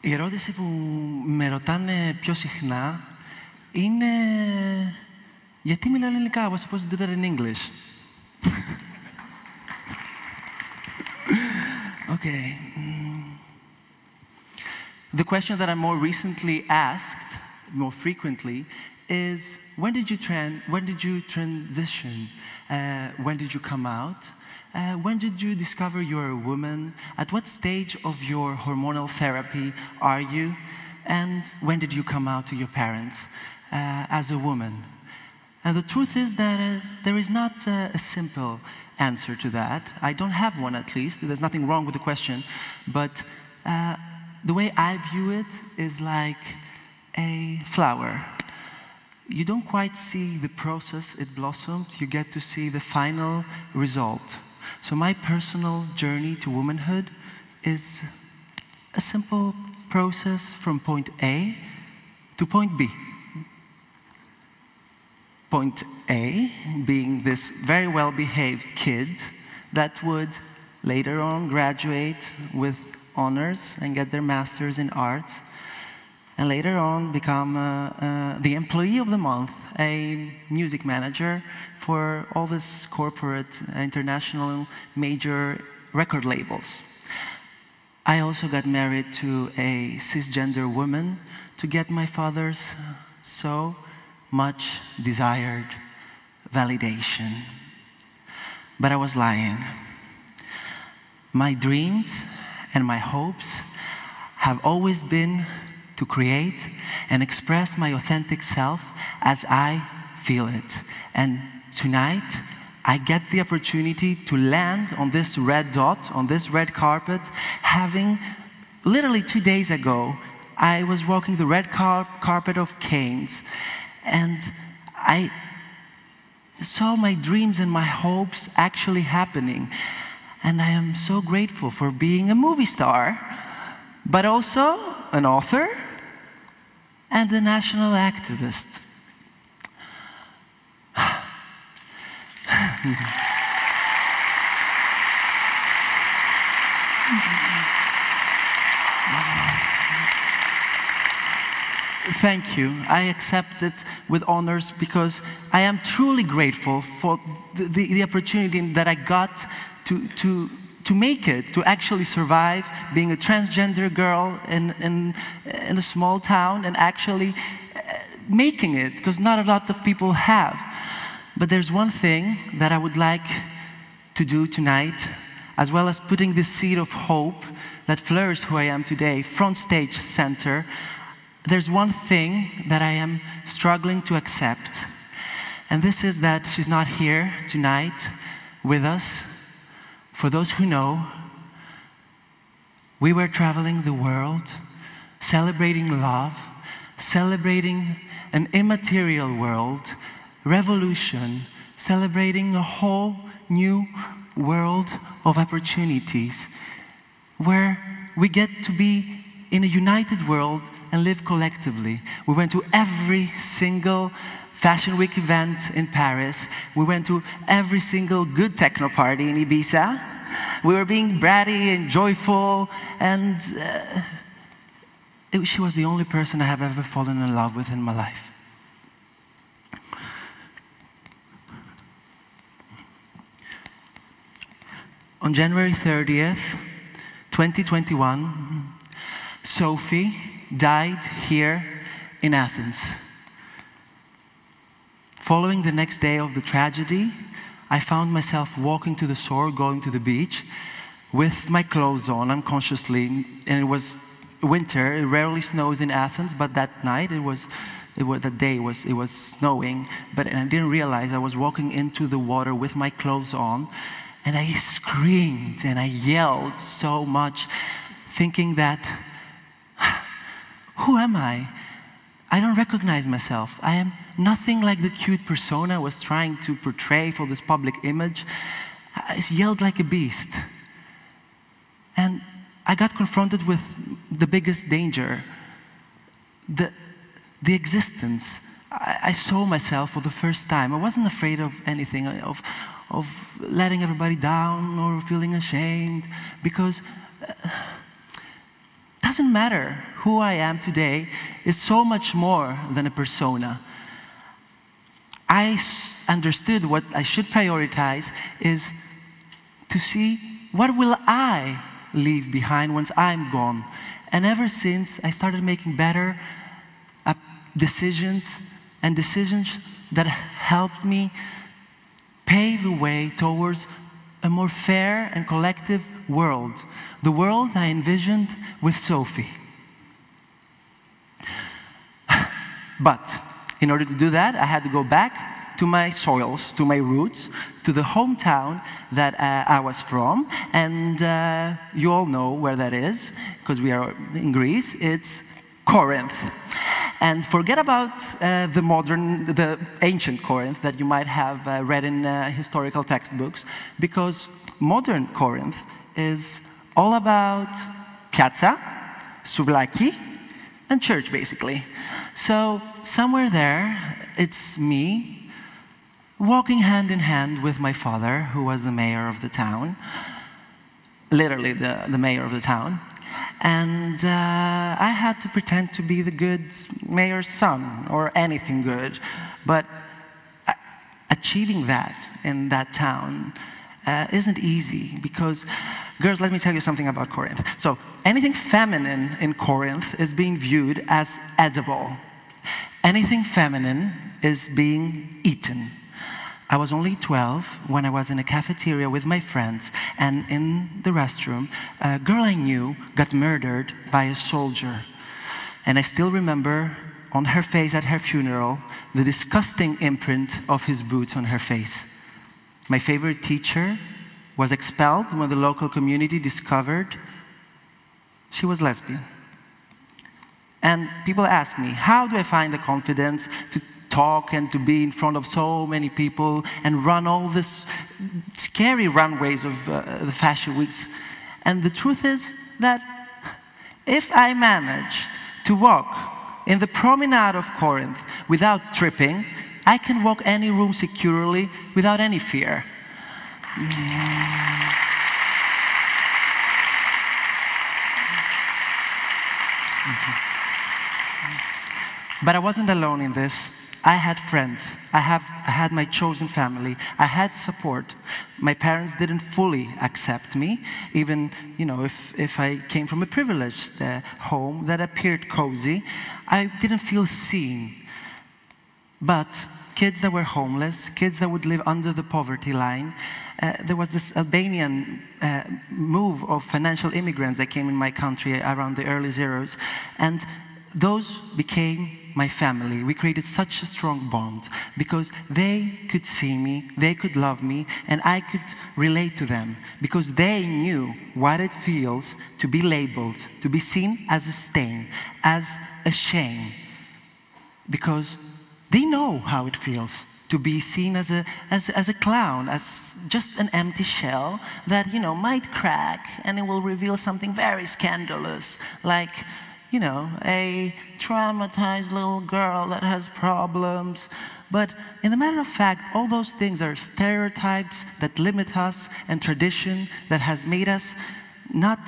Η ερώτηση που με ρωτάνε πιο συχνά είναι γιατί μιλάω ελληνικά. I was supposed to do that in English. Okay. The question that I'm more recently asked, more frequently, is when did you transition? When did you come out? When did you discover you're a woman? At what stage of your hormonal therapy are you? And when did you come out to your parents as a woman? And the truth is that there is not a simple answer to that. I don't have one, at least. There's nothing wrong with the question. But the way I view it is like a flower. You don't quite see the process it blossomed. You get to see the final result. So my personal journey to womanhood is a simple process from point A to point B. Point A being this very well-behaved kid that would later on graduate with honors and get their master's in arts, and later on become the employee of the month, a music manager for all this corporate, international, major record labels. I also got married to a cisgender woman to get my father's so much desired validation. But I was lying. My dreams and my hopes have always been to create and express my authentic self as I feel it. And tonight, I get the opportunity to land on this red dot, on this red carpet, having literally 2 days ago, I was walking the red carpet of Cannes, and I saw my dreams and my hopes actually happening. And I am so grateful for being a movie star, but also an author and a national activist. Thank you. I accept it with honors because I am truly grateful for the opportunity that I got to make it, to actually survive being a transgender girl in a small town and actually making it, because not a lot of people have. But there's one thing that I would like to do tonight, as well as putting this seed of hope that flourished who I am today, front stage center. There's one thing that I am struggling to accept, and this is that she's not here tonight with us. For those who know, we were traveling the world, celebrating love, celebrating an immaterial world, revolution, celebrating a whole new world of opportunities, where we get to be in a united world and live collectively. We went to every single Fashion Week event in Paris. We went to every single good techno party in Ibiza. We were being bratty and joyful, and she was the only person I have ever fallen in love with in my life. On January 30th, 2021, Sophie died here in Athens. Following the next day of the tragedy, I found myself walking to the shore, going to the beach, with my clothes on unconsciously, and it was winter. It rarely snows in Athens, but that night it was snowing. And I didn't realize I was walking into the water with my clothes on, and I screamed and I yelled so much, thinking that, who am I? I don't recognize myself. I am nothing like the cute persona I was trying to portray for this public image. I yelled like a beast. And I got confronted with the biggest danger, the existence. I saw myself for the first time. I wasn't afraid of anything, of letting everybody down or feeling ashamed, because it doesn't matter who I am today is so much more than a persona. I understood what I should prioritize is to see what will I leave behind once I'm gone. And ever since, I started making better decisions, and decisions that helped me pave the way towards a more fair and collective world. The world I envisioned with Sophie. But in order to do that, I had to go back to my soils, to my roots, to the hometown that I was from. And you all know where that is, because we are in Greece. It's Corinth. And forget about the ancient Corinth that you might have read in historical textbooks, because modern Corinth is all about piazza, souvlaki, and church, basically. So somewhere there, it's me walking hand in hand with my father, who was the mayor of the town, literally the mayor of the town. And I had to pretend to be the good mayor's son, or anything good. But achieving that in that town isn't easy, because, girls, let me tell you something about Corinth. So anything feminine in Corinth is being viewed as edible. Anything feminine is being eaten. I was only 12 when I was in a cafeteria with my friends, and in the restroom, a girl I knew got murdered by a soldier. And I still remember on her face at her funeral, the disgusting imprint of his boots on her face. My favorite teacher was expelled when the local community discovered she was lesbian. And people ask me, how do I find the confidence to talk and to be in front of so many people and run all this scary runways of the fashion weeks? And the truth is that if I managed to walk in the promenade of Corinth without tripping, I can walk any room securely without any fear. But I wasn't alone in this. I had friends. I had my chosen family. I had support. My parents didn't fully accept me, even, you know, if I came from a privileged home that appeared cozy. I didn't feel seen. But kids that were homeless, kids that would live under the poverty line, there was this Albanian move of financial immigrants that came in my country around the early zeros, and those became my family. We created such a strong bond because they could see me, they could love me, and I could relate to them because they knew what it feels to be labeled, to be seen as a stain, as a shame, because they know how it feels to be seen as a clown, as just an empty shell that, you know, might crack and it will reveal something very scandalous, like, you know, a traumatized little girl that has problems. But in the matter of fact, all those things are stereotypes that limit us and tradition that has made us not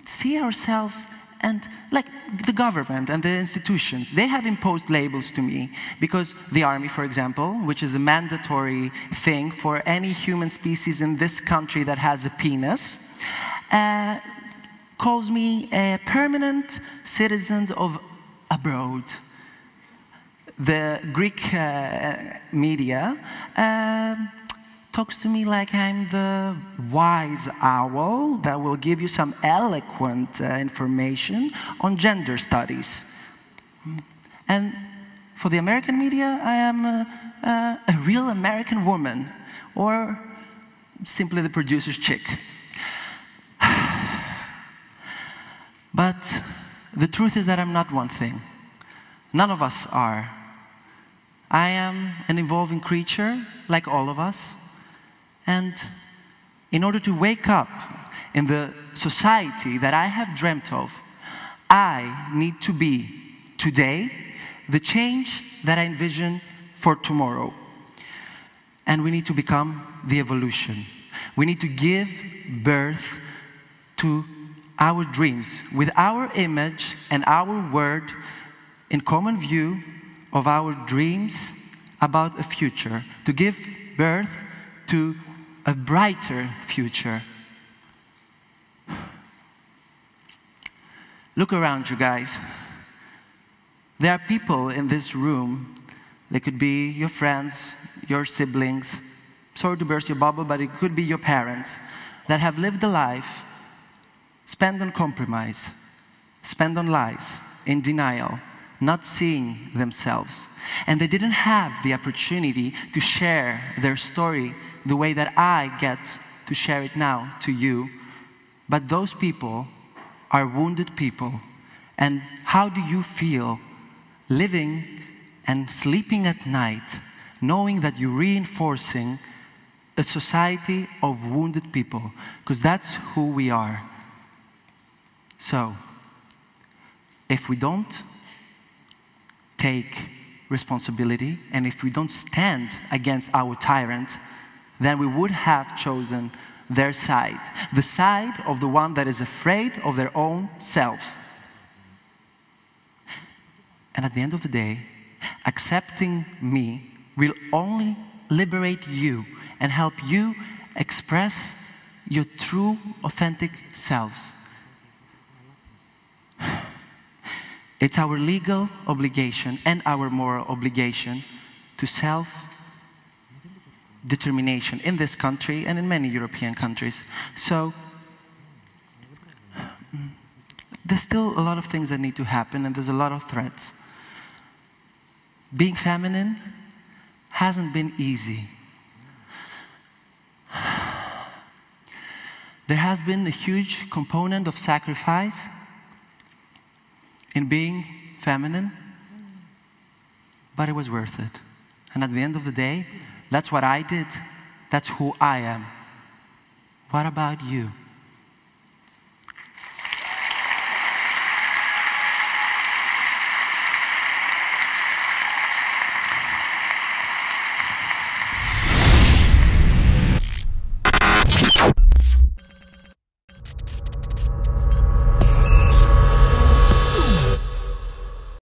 see ourselves. And like the government and the institutions, they have imposed labels to me because the army, for example, which is a mandatory thing for any human species in this country that has a penis, calls me a permanent citizen of abroad. The Greek media talks to me like I'm the wise owl that will give you some eloquent information on gender studies. And for the American media, I am a real American woman, or simply the producer's chick. But the truth is that I'm not one thing. None of us are. I am an evolving creature, like all of us. And in order to wake up in the society that I have dreamt of, I need to be, today, the change that I envision for tomorrow. And we need to become the evolution. We need to give birth to our dreams, with our image and our word in common view of our dreams about a future, to give birth to a brighter future. Look around you, guys. There are people in this room, they could be your friends, your siblings, sorry to burst your bubble, but it could be your parents, that have lived a life spent on compromise, spent on lies, in denial, not seeing themselves. And they didn't have the opportunity to share their story the way that I get to share it now to you. But those people are wounded people. And how do you feel living and sleeping at night, knowing that you're reinforcing a society of wounded people? Because that's who we are. So, if we don't take responsibility, and if we don't stand against our tyrant, then we would have chosen their side, the side of the one that is afraid of their own selves. And at the end of the day, accepting me will only liberate you and help you express your true, authentic selves. It's our legal obligation and our moral obligation to self-determination in this country and in many European countries. So, there's still a lot of things that need to happen, and there's a lot of threats. Being feminine hasn't been easy. There has been a huge component of sacrifice in being feminine, but it was worth it. And at the end of the day, that's what I did. That's who I am. What about you?